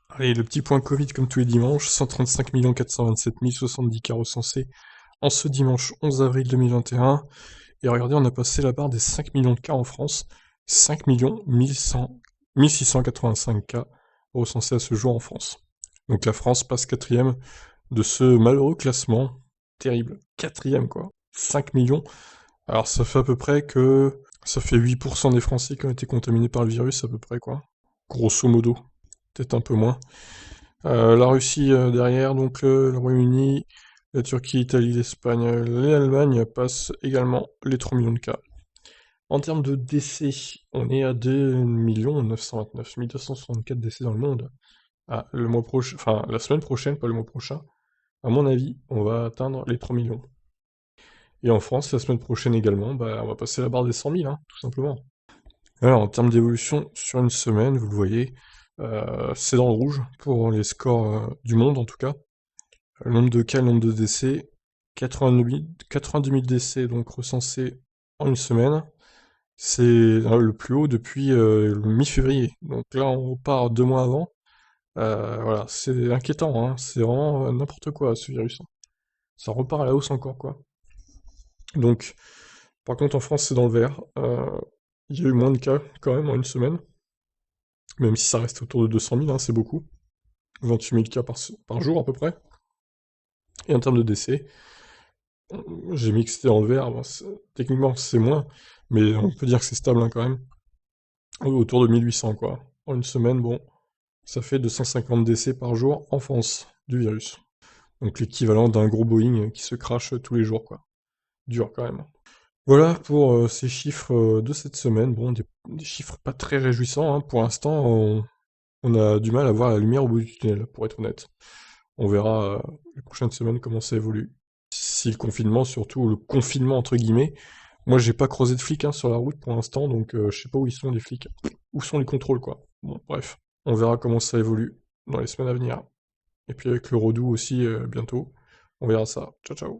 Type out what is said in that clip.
Allez, le petit point Covid comme tous les dimanches, 135 427 070 cas recensés en ce dimanche 11 avril 2021. Et regardez, on a passé la barre des 5 millions de cas en France. 5 685 cas recensés à ce jour en France. Donc la France passe quatrième de ce malheureux classement. Terrible. Quatrième, quoi. 5 millions. Alors ça fait à peu près que... Ça fait 8% des Français qui ont été contaminés par le virus, à peu près, quoi. Grosso modo. Peut-être un peu moins. La Russie derrière, donc le Royaume-Uni, la Turquie, l'Italie, l'Espagne, l'Allemagne passent également les 3 millions de cas. En termes de décès, on est à 2 929 264 décès dans le monde. Ah, le mois prochain, enfin la semaine prochaine, pas le mois prochain, à mon avis, on va atteindre les 3 millions. Et en France, la semaine prochaine également, bah, on va passer la barre des 100 000, hein, tout simplement. Alors, en termes d'évolution sur une semaine, vous le voyez, c'est dans le rouge pour les scores du monde en tout cas. Le nombre de cas, le nombre de décès, 82 000 décès donc recensés en une semaine. C'est le plus haut depuis le mi-février. Donc là, on repart 2 mois avant. Voilà, c'est inquiétant, hein. C'est vraiment n'importe quoi ce virus, hein. Ça repart à la hausse encore, quoi. Donc, par contre, en France, c'est dans le vert. Il y a eu moins de cas quand même en une semaine, même si ça reste autour de 200 000, hein, c'est beaucoup. 28 000 cas par jour à peu près. Et en termes de décès, j'ai mis que c'était dans le vert, bon, techniquement c'est moins, mais on peut dire que c'est stable hein, quand même. Autour de 1800 quoi. En une semaine, bon, ça fait 250 décès par jour en France du virus. Donc l'équivalent d'un gros Boeing qui se crache tous les jours quoi. Dur quand même. Voilà pour ces chiffres de cette semaine. Bon, des chiffres pas très réjouissants, hein. Pour l'instant, on a du mal à voir la lumière au bout du tunnel, pour être honnête. On verra les prochaines semaines comment ça évolue. Si le confinement, surtout le confinement entre guillemets. Moi, j'ai pas croisé de flics hein, sur la route pour l'instant, donc je sais pas où ils sont les flics. Où sont les contrôles, quoi. Bon, bref. On verra comment ça évolue dans les semaines à venir. Et puis avec le Rodou aussi, bientôt. On verra ça. Ciao, ciao.